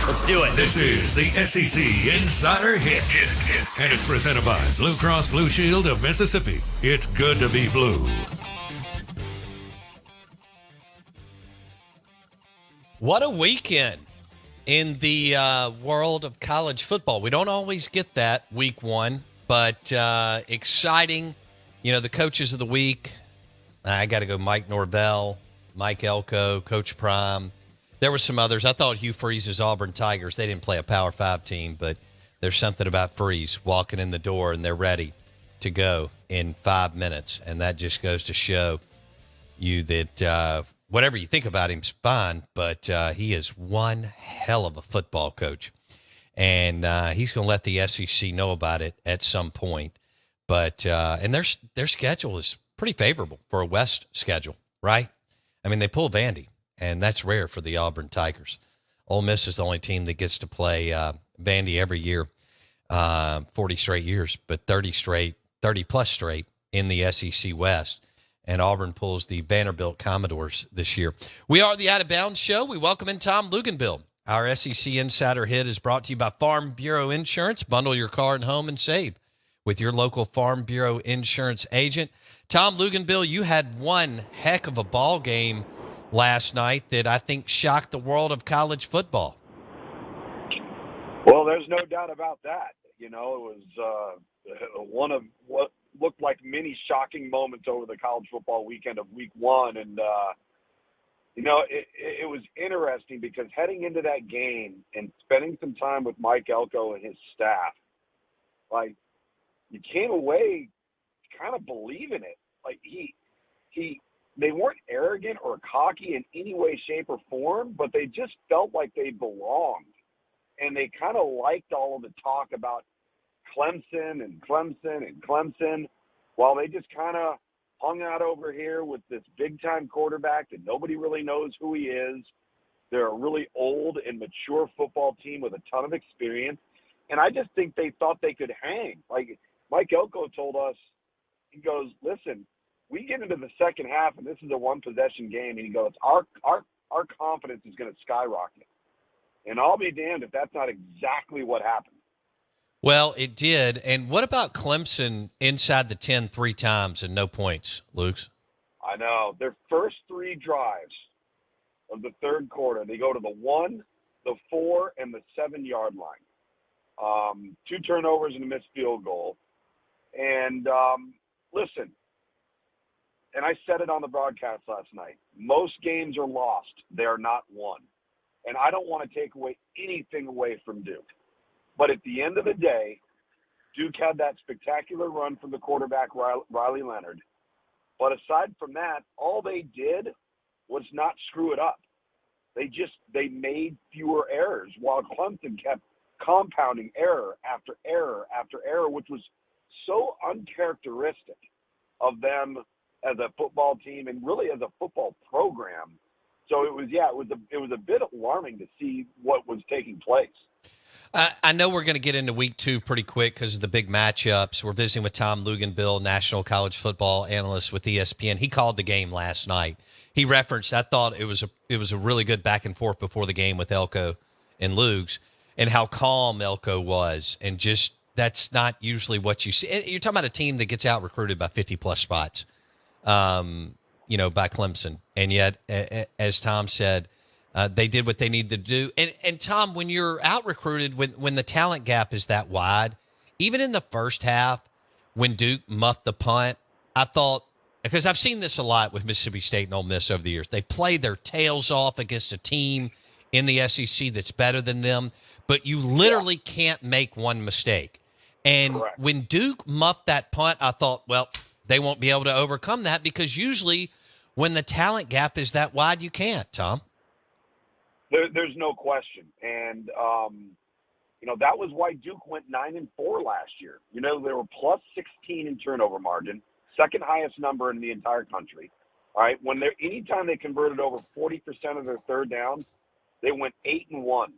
Let's do it. This is the SEC Insider Hit. And it's presented by Blue Cross Blue Shield of Mississippi. It's good to be blue. What a weekend in the world of college football. We don't always get that week one, but exciting. You know, the coaches of the week, I got to go Mike Norvell, Mike Elko, Coach Prime. There were some others. I thought Hugh Freeze's Auburn Tigers, they didn't play a Power 5 team, but there's something about Freeze walking in the door and they're ready to go in 5 minutes. And that just goes to show you that whatever you think about him's fine, but he is one hell of a football coach. And he's going to let the SEC know about it at some point. But and their schedule is pretty favorable for a West schedule, right? I mean, they pull Vandy, and that's rare for the Auburn Tigers. Ole Miss is the only team that gets to play Vandy every year, 40 straight years, but 30-plus straight in the SEC West. And Auburn pulls the Vanderbilt Commodores this year. We are the Out of Bounds Show. We welcome in Tom Luginbill. Our SEC Insider Hit is brought to you by Farm Bureau Insurance. Bundle your car and home and save with your local Farm Bureau Insurance agent. Tom Luginbill, you had one heck of a ball game last night that I think shocked the world of college football. Well, there's no doubt about that. You know, it was one of what looked like many shocking moments over the college football weekend of week one. And, you know, it was interesting because heading into that game and spending some time with Mike Elko and his staff, like, you came away kind of believing it. Like, they weren't arrogant or cocky in any way, shape, or form, but they just felt like they belonged. And they kind of liked all of the talk about Clemson and Clemson and Clemson, while they just kind of hung out over here with this big-time quarterback that nobody really knows who he is. They're a really old and mature football team with a ton of experience. And I just think they thought they could hang. Like, Mike Elko told us, he goes, listen, we get into the second half, and this is a one-possession game, and he goes, our confidence is going to skyrocket. And I'll be damned if that's not exactly what happened. Well, it did. And what about Clemson inside the 10 3 times and no points, Luke's? I know. Their first three drives of the third quarter, they go to the 1, the 4, and the 7-yard line. 2 turnovers and a missed field goal. And listen, and I said it on the broadcast last night, most games are lost. They are not won. And I don't want to take anything away from Duke. But at the end of the day, Duke had that spectacular run from the quarterback, Riley Leonard. But aside from that, all they did was not screw it up. They made fewer errors, while Clemson kept compounding error after error after error, which was so uncharacteristic of them as a football team and really as a football program. So it was a bit alarming to see what was taking place. I know we're going to get into week 2 pretty quick because of the big matchups. We're visiting with Tom Luginbill, national college football analyst with ESPN. He called the game last night. He referenced, I thought it was a really good back and forth before the game with Elko and Lugs, and how calm Elko was. And just, that's not usually what you see. You're talking about a team that gets out recruited by 50-plus spots, by Clemson. And yet, as Tom said, they did what they needed to do. And Tom, when you're out recruited, when the talent gap is that wide, even in the first half, when Duke muffed the punt, I thought, because I've seen this a lot with Mississippi State and Ole Miss over the years, they play their tails off against a team in the SEC that's better than them, but you literally can't make one mistake. And Correct. When Duke muffed that punt, I thought, well, they won't be able to overcome that, because usually when the talent gap is that wide, you can't, Tom. There's no question. And, that was why Duke went 9-4 last year. You know, they were plus 16 in turnover margin, second highest number in the entire country. All right. Anytime they converted over 40% of their third downs, they went 8-1.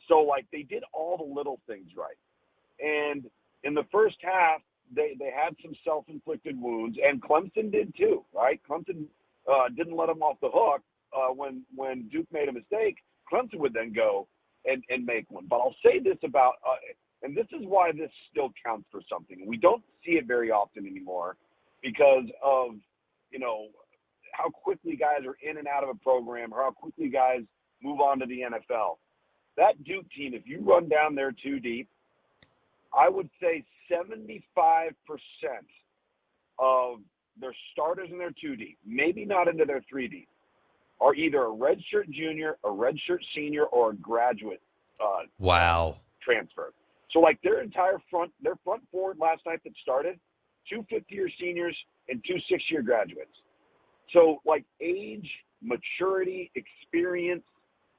So, like, they did all the little things right. And in the first half, they had some self-inflicted wounds, and Clemson did too, right? Clemson didn't let them off the hook. When Duke made a mistake, Clemson would then go and make one. But I'll say this about, and this is why this still counts for something. We don't see it very often anymore because of, how quickly guys are in and out of a program or how quickly guys move on to the NFL. That Duke team, if you run down there too deep, I would say 75% of their starters in their 2 deep, maybe not into their 3 deep, are either a redshirt junior, a redshirt senior, or a graduate Wow. transfer. So like their front four last night that started, 2 fifth-year seniors and 2 sixth-year graduates. So like age, maturity, experience,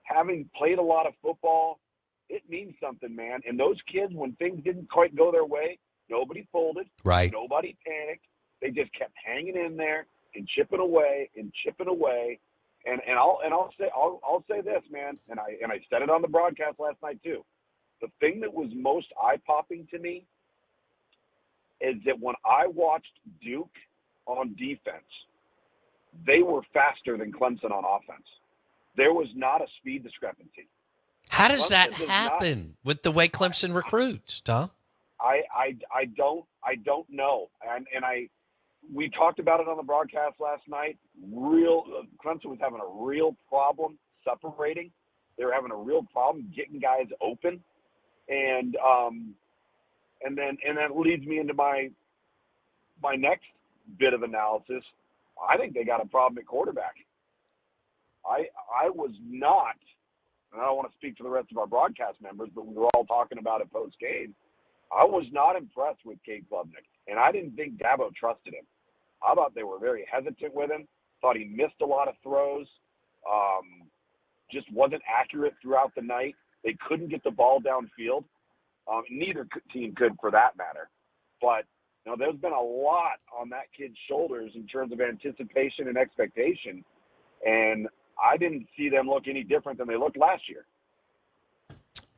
having played a lot of football, it means something, man. And those kids, when things didn't quite go their way, nobody folded. Right. Nobody panicked. They just kept hanging in there and chipping away and chipping away. And I'll say this, man, and I said it on the broadcast last night too. The thing that was most eye-popping to me is that when I watched Duke on defense, they were faster than Clemson on offense. There was not a speed discrepancy. How does Clemson that does happen with the way Clemson recruits, Tom? I don't know. We talked about it on the broadcast last night. Clemson was having a real problem separating. They were having a real problem getting guys open, and that leads me into my next bit of analysis. I think they got a problem at quarterback. I was not, and I don't want to speak for the rest of our broadcast members, but we were all talking about it post game. I was not impressed with Cade Klubnik, and I didn't think Dabo trusted him. I thought they were very hesitant with him. Thought he missed a lot of throws. Just wasn't accurate throughout the night. They couldn't get the ball downfield. Neither team could, for that matter. But there's been a lot on that kid's shoulders in terms of anticipation and expectation, and I didn't see them look any different than they looked last year.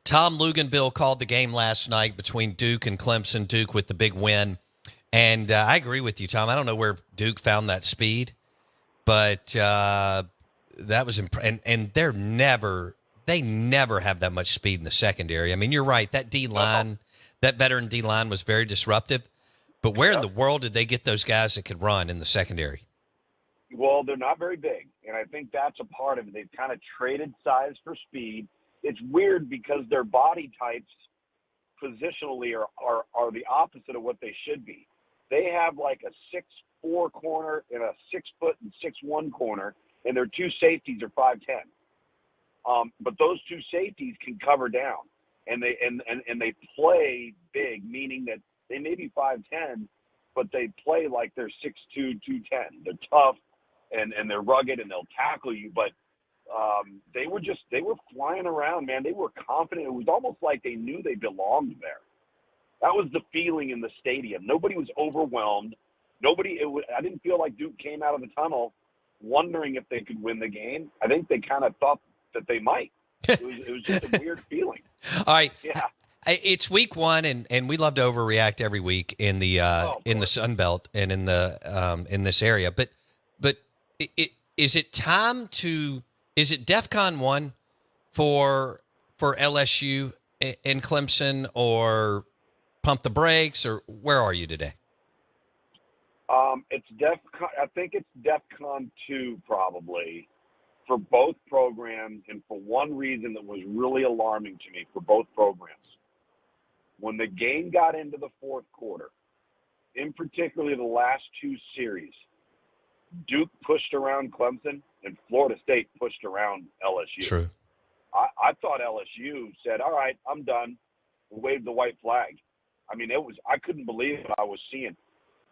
Tom Luginbill called the game last night between Duke and Clemson. Duke with the big win. And I agree with you, Tom. I don't know where Duke found that speed, but that was and they never have that much speed in the secondary. I mean, you're right. That D-line, that veteran D-line was very disruptive. But where in the world did they get those guys that could run in the secondary? Well, they're not very big, and I think that's a part of it. They've kind of traded size for speed. It's weird because their body types positionally are the opposite of what they should be. They have like a 6'4" corner and a 6 foot and 6'1" corner, and their 2 safeties are 5'10". But those 2 safeties can cover down, and they play big, meaning that they may be 5'10", but they play like they're 6'2", 210. They're tough and they're rugged and they'll tackle you. But they were flying around, man. They were confident. It was almost like they knew they belonged there. That was the feeling in the stadium. Nobody was overwhelmed. I didn't feel like Duke came out of the tunnel wondering if they could win the game. I think they kind of thought that they might. It was just a weird feeling. All right. Yeah. It's week 1, and we love to overreact every week in the Sun Belt and in the in this area. But is it time to? Is it DEFCON 1 for LSU and Clemson, or pump the brakes, or where are you today? It's DEFCON. I think it's DEFCON 2 probably for both programs, and for one reason that was really alarming to me for both programs. When the game got into the fourth quarter, in particular the last 2 series, Duke pushed around Clemson and Florida State pushed around LSU. True. I thought LSU said, all right, I'm done, and waved the white flag. I mean, I couldn't believe what I was seeing.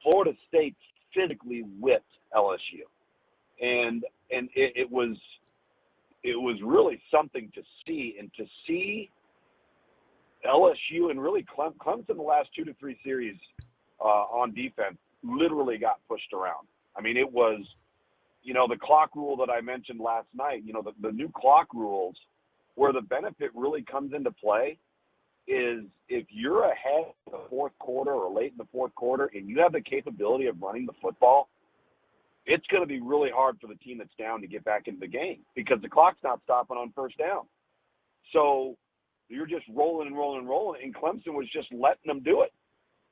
Florida State physically whipped LSU. And it was really something to see, and to see LSU and really Clemson the last 2 to 3 series on defense literally got pushed around. I mean, it was, the clock rule that I mentioned last night, the new clock rules where the benefit really comes into play is if you're ahead in the fourth quarter or late in the fourth quarter and you have the capability of running the football, it's going to be really hard for the team that's down to get back into the game because the clock's not stopping on first down. So You're just rolling and rolling and rolling, and Clemson was just letting them do it.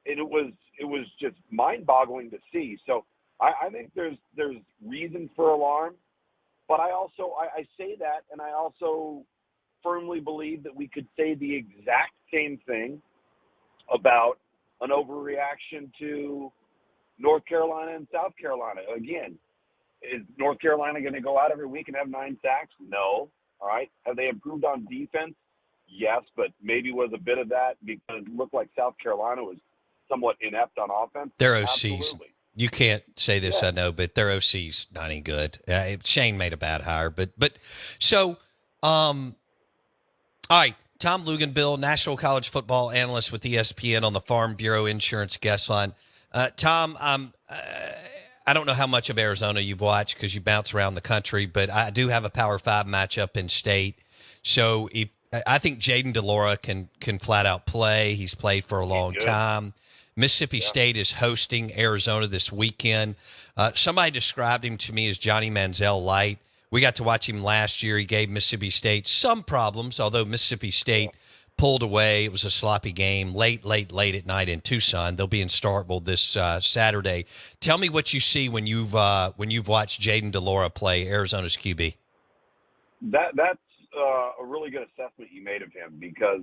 And it was just mind-boggling to see. So I think there's reason for alarm, but I say that, and I also firmly believe that we could say the exact same thing about an overreaction to North Carolina and South Carolina. Again, is North Carolina going to go out every week and have 9 sacks? No. All right. Have they improved on defense? Yes, but maybe was a bit of that because it looked like South Carolina was somewhat inept on offense. Their OC's. Absolutely. You can't say this, I know, but their OC's not any good. Shane made a bad hire, but so, all right. Tom Luginbill, National College Football Analyst with ESPN on the Farm Bureau Insurance Guest Line. Tom, I don't know how much of Arizona you've watched because you bounce around the country, but I do have a Power 5 matchup in state. So I think Jaden DeLora can flat out play. He's played for a long time. Mississippi State is hosting Arizona this weekend. Somebody described him to me as Johnny Manziel light. We got to watch him last year. He gave Mississippi State some problems, although Mississippi State pulled away. It was a sloppy game late at night in Tucson. They'll be in Starkville this Saturday. Tell me what you see when you've watched Jaden DeLora play, Arizona's QB. That's a really good assessment you made of him because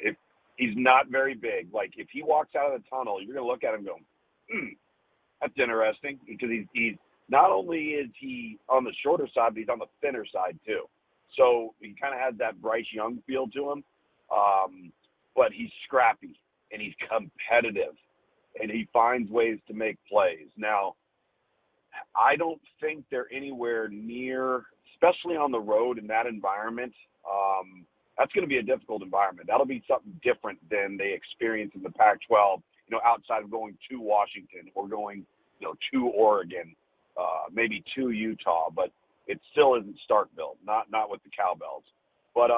if he's not very big, like if he walks out of the tunnel, you're going to look at him and go, that's interesting because he's not only is he on the shorter side, but he's on the thinner side too. So he kind of has that Bryce Young feel to him. But he's scrappy and he's competitive and he finds ways to make plays. Now, I don't think they're anywhere near, especially on the road in that environment. That's going to be a difficult environment. That'll be something different than they experience in the Pac-12, outside of going to Washington or going, to Oregon, maybe to Utah, but it still isn't Starkville, not with the Cowbells. But,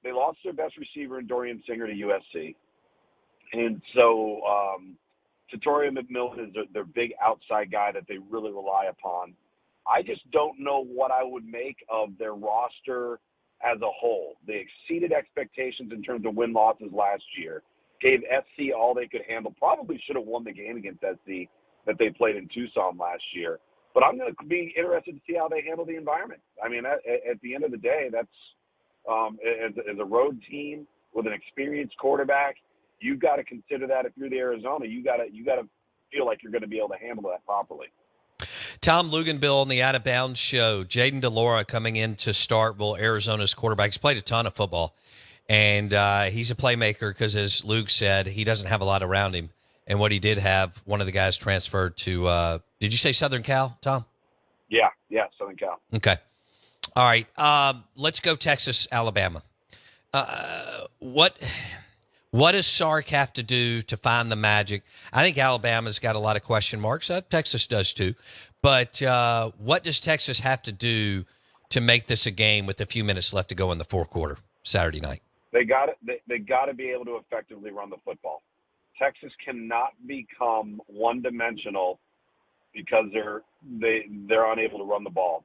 they lost their best receiver in Dorian Singer to USC. And so Tatoria McMillan is their big outside guy that they really rely upon. I just don't know what I would make of their roster as a whole. They exceeded expectations in terms of win-losses last year, gave SC all they could handle, probably should have won the game against SC that they played in Tucson last year. But I'm going to be interested to see how they handle the environment. I mean, at the end of the day, that's as a road team with an experienced quarterback, you've got to consider that if you're the Arizona, you got to feel like you're going to be able to handle that properly. Tom Luginbill on the Out of Bounds show. Jaden DeLora coming into Starkville, Arizona's quarterback. He's played a ton of football, and he's a playmaker because, as Luke said, he doesn't have a lot around him. And what he did have, one of the guys transferred to, did you say Southern Cal, Tom? Yeah, Southern Cal. Okay. All right, let's go Texas, Alabama. What does Sark have to do to find the magic? I think Alabama's got a lot of question marks. Texas does too. But what does Texas have to do to make this a game with a few minutes left to go in the fourth quarter, Saturday night? They got to be able to effectively run the football. Texas cannot become one-dimensional because they're unable to run the ball.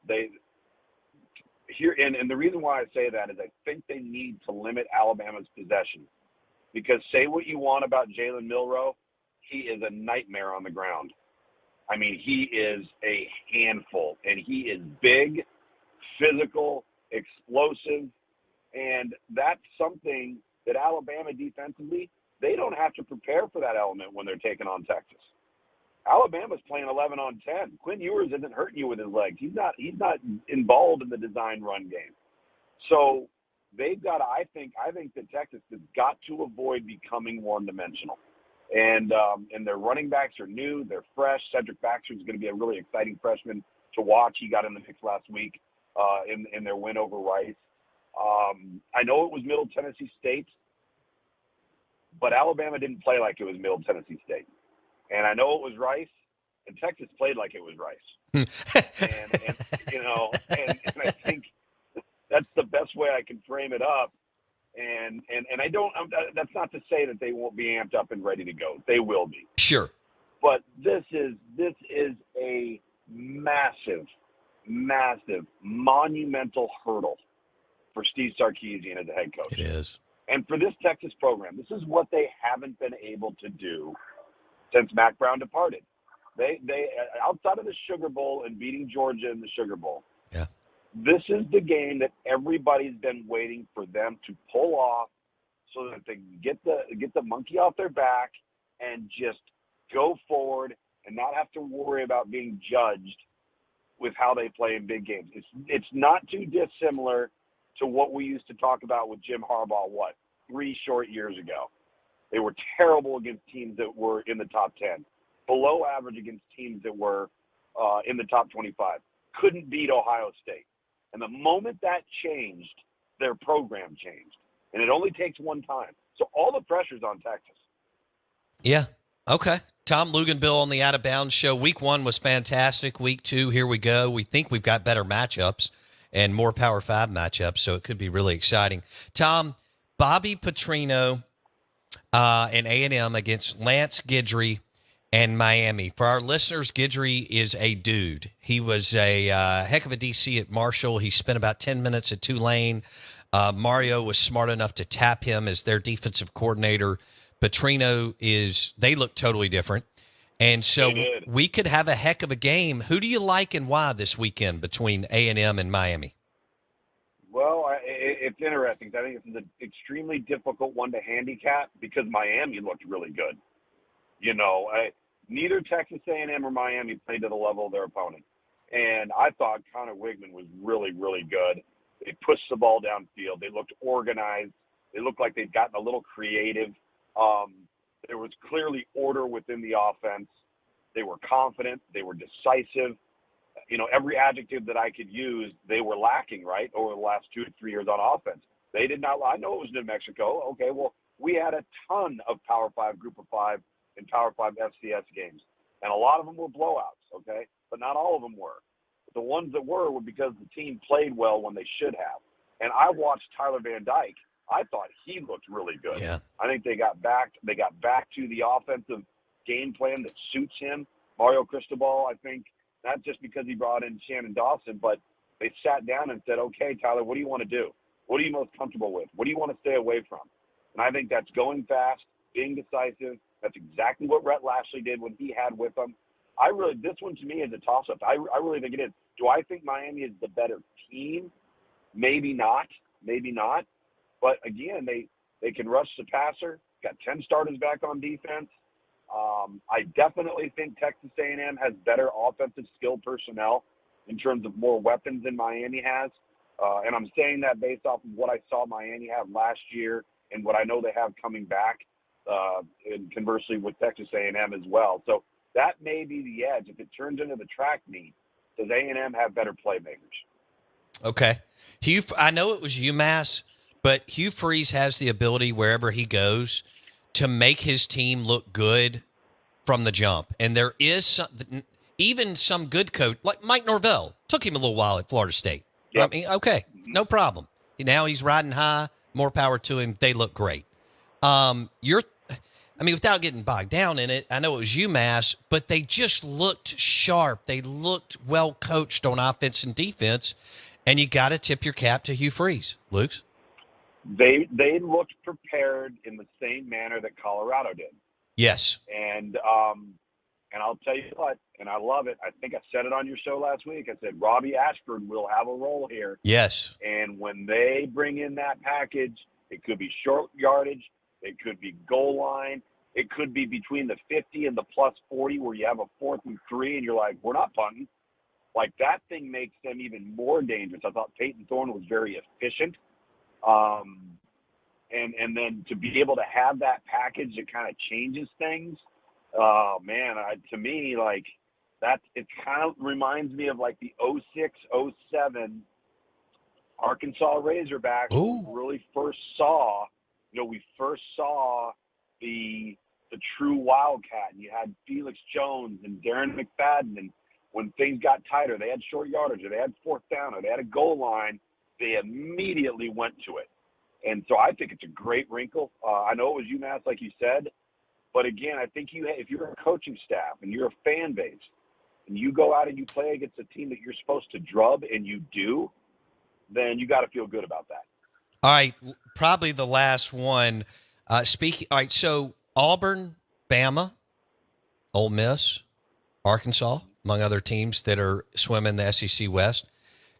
And the reason why I say that is I think they need to limit Alabama's possession because say what you want about Jalen Milroe, he is a nightmare on the ground. I mean, he is a handful, and he is big, physical, explosive, and that's something that Alabama defensively, they don't have to prepare for that element when they're taking on Texas. Alabama's playing 11 on 10. Quinn Ewers isn't hurting you with his legs. He's not involved in the design run game. So they've got to, I think that Texas has got to avoid becoming one-dimensional. And their running backs are new. They're fresh. Cedric Baxter is going to be a really exciting freshman to watch. He got in the mix last week in their win over Rice. I know it was Middle Tennessee State, but Alabama didn't play like it was Middle Tennessee State. And I know it was Rice, and Texas played like it was Rice. and I think that's the best way I can frame it up. And I don't. That's not to say that they won't be amped up and ready to go. They will be. Sure. But this is a massive, monumental hurdle for Steve Sarkisian as a head coach. It is. And for this Texas program, this is what they haven't been able to do since Mac Brown departed. They outside of the Sugar Bowl and beating Georgia in the Sugar Bowl, yeah, this is the game that everybody's been waiting for them to pull off so that they can get the monkey off their back and just go forward and not have to worry about being judged with how they play in big games. It's not too dissimilar to what we used to talk about with Jim Harbaugh, 3 short years ago. They were terrible against teams that were in the top 10, below average against teams that were in the top 25. Couldn't beat Ohio State. And the moment that changed, their program changed. And it only takes one time. So all the pressure's on Texas. Yeah. Okay. Tom Luginbill on the Out of Bounds show. Week 1 was fantastic. Week 2, here we go. We think we've got better matchups and more Power 5 matchups, so it could be really exciting. Tom, Bobby Petrino and A&M against Lance Guidry and Miami. For our listeners, Guidry is a dude. He was a heck of a DC at Marshall. He spent about 10 minutes at Tulane. Mario was smart enough to tap him as their defensive coordinator. Petrino they look totally different. And so we could have a heck of a game. Who do you like and why this weekend between A&M and Miami? Well, it's interesting. I think it's an extremely difficult one to handicap because Miami looked really good. You know, neither Texas A&M or Miami played to the level of their opponent. And I thought Connor Wigman was really, really good. They pushed the ball downfield. They looked organized. They looked like they'd gotten a little creative. There was clearly order within the offense. They were confident. They were decisive. You know, every adjective that I could use, they were lacking, right, over the last 2 to 3 years on offense. They did not – I know it was New Mexico. Okay, well, we had a ton of Power 5, Group of 5, and Power 5 FCS games. And a lot of them were blowouts, okay? But not all of them were. The ones that were because the team played well when they should have. And I watched Tyler Van Dyke. I thought he looked really good. Yeah. I think they got back to the offensive game plan that suits him. Mario Cristobal, I think, not just because he brought in Shannon Dawson, but they sat down and said, okay, Tyler, what do you want to do? What are you most comfortable with? What do you want to stay away from? And I think that's going fast, being decisive. That's exactly what Rhett Lashley did when he had with them. This one to me is a toss-up. I really think it is. Do I think Miami is the better team? Maybe not. But again, they can rush the passer. Got 10 starters back on defense. I definitely think Texas A&M has better offensive skill personnel in terms of more weapons than Miami has. And I'm saying that based off of what I saw Miami have last year and what I know they have coming back, and conversely with Texas A&M as well. So that may be the edge. If it turns into the track meet, does A&M have better playmakers? Okay. I know it was UMass, but Hugh Freeze has the ability wherever he goes to make his team look good from the jump. And there is even some good coach, like Mike Norvell, took him a little while at Florida State. Yep. I mean, okay, no problem. Now he's riding high, more power to him. They look great. Without getting bogged down in it, I know it was UMass, but they just looked sharp. They looked well coached on offense and defense, and you got to tip your cap to Hugh Freeze. Luke's? They looked prepared in the same manner that Colorado did. Yes. And I'll tell you what, and I love it. I think I said it on your show last week. I said Robbie Ashford will have a role here. Yes. And when they bring in that package, it could be short yardage, it could be goal line, it could be between the 50 and the plus 40 where you have a 4th and 3 and you're like, we're not punting. Like, that thing makes them even more dangerous. I thought Peyton Thorne was very efficient. And then to be able to have that package that kind of changes things, to me, like, it kind of reminds me of like the 06, 07 Arkansas Razorbacks. Ooh. We really first saw, we first saw the true Wildcat, and you had Felix Jones and Darren McFadden, and when things got tighter, they had short yardage, or they had 4th down, or they had a goal line, they immediately went to it. And so I think it's a great wrinkle. I know it was UMass, like you said, but again, I think if you're a coaching staff and you're a fan base, and you go out and you play against a team that you're supposed to drub, and you do, then you got to feel good about that. All right, probably the last one. All right, so Auburn, Bama, Ole Miss, Arkansas, among other teams that are swimming the SEC West,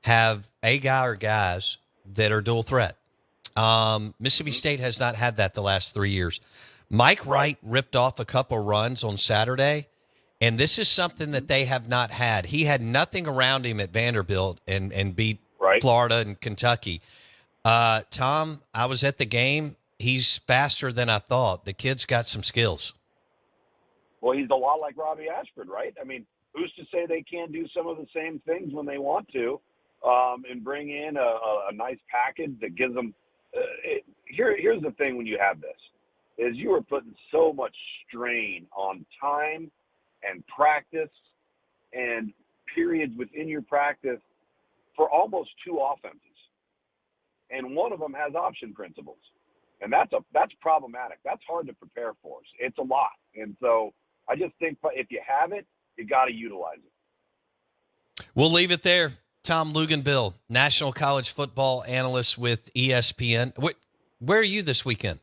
have a guy or guys that are dual threat. Mississippi State has not had that the last 3 years. Mike Wright ripped off a couple runs on Saturday, and this is something that they have not had. He had nothing around him at Vanderbilt and beat Florida and Kentucky. Tom, I was at the game. He's faster than I thought. The kid's got some skills. Well, he's a lot like Robbie Ashford, right? I mean, who's to say they can't do some of the same things when they want to, and bring in a nice package that gives them here's the thing when you have this, is you are putting so much strain on time and practice and periods within your practice for almost two offenses. And one of them has option principles. And that's problematic. That's hard to prepare for. It's a lot. And so I just think if you have it, you got to utilize it. We'll leave it there. Tom Luginbill, national college football analyst with ESPN. Where are you this weekend?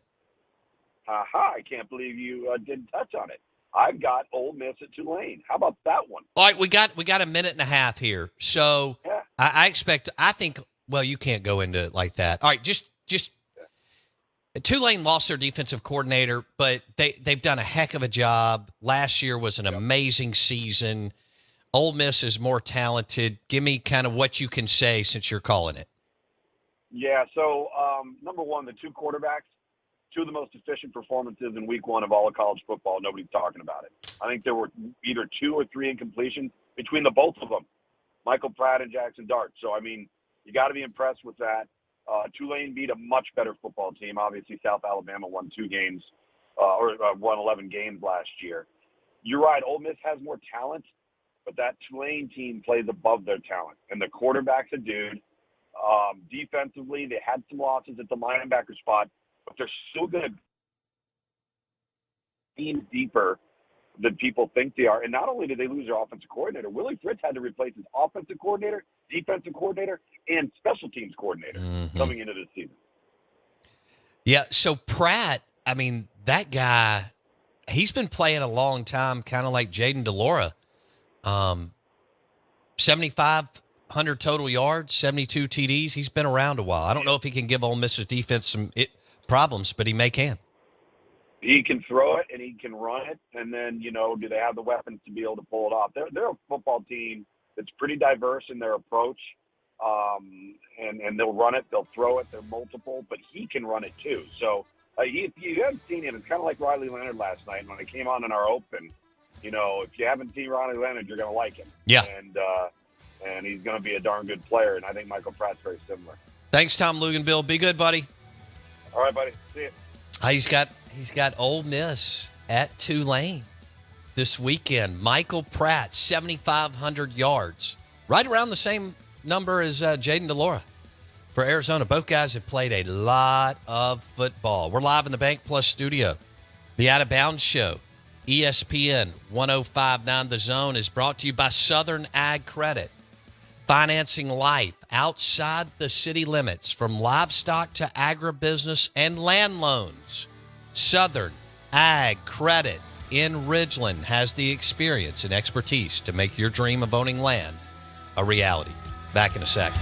I can't believe you didn't touch on it. I've got Ole Miss at Tulane. How about that one? All right, we got a minute and a half here. So yeah. I think, well, you can't go into it like that. All right, just Tulane lost their defensive coordinator, but they've done a heck of a job. Last year was an amazing season. Ole Miss is more talented. Give me kind of what you can say since you're calling it. Yeah, so number one, the two quarterbacks, two of the most efficient performances in week one of all of college football. Nobody's talking about it. I think there were either 2 or 3 incompletions between the both of them, Michael Pratt and Jackson Dart. So, I mean, you got to be impressed with that. Tulane beat a much better football team. Obviously, South Alabama won 2 games or won 11 games last year. You're right. Ole Miss has more talent, but that Tulane team plays above their talent. And the quarterback's a dude. Defensively, they had some losses at the linebacker spot, but they're still going to be deeper than people think they are. And not only did they lose their offensive coordinator, Willie Fritz had to replace his offensive coordinator, defensive coordinator, and special teams coordinator coming into this season. Yeah, so Pratt, I mean, that guy, he's been playing a long time, kind of like Jaden DeLora. 7,500 total yards, 72 TDs. He's been around a while. I don't know if he can give Ole Miss's defense some problems, but he can. He can throw it and he can run it. And then, do they have the weapons to be able to pull it off? They're a football team that's pretty diverse in their approach. And they'll run it, they'll throw it, they're multiple, but he can run it too. So if you haven't seen him, it's kind of like Riley Leonard last night when he came on in our open. If you haven't seen Riley Leonard, you're going to like him. Yeah. And he's going to be a darn good player. And I think Michael Pratt's very similar. Thanks, Tom Luginbill. Be good, buddy. All right, buddy. See you. He's got Ole Miss at Tulane this weekend. Michael Pratt, 7,500 yards. Right around the same number as Jaden DeLora for Arizona. Both guys have played a lot of football. We're live in the BankPlus Studio. The Out of Bounds Show, ESPN 105.9 The Zone, is brought to you by Southern Ag Credit. Financing life outside the city limits, from livestock to agribusiness and land loans. Southern Ag Credit in Ridgeland has the experience and expertise to make your dream of owning land a reality. Back in a sec.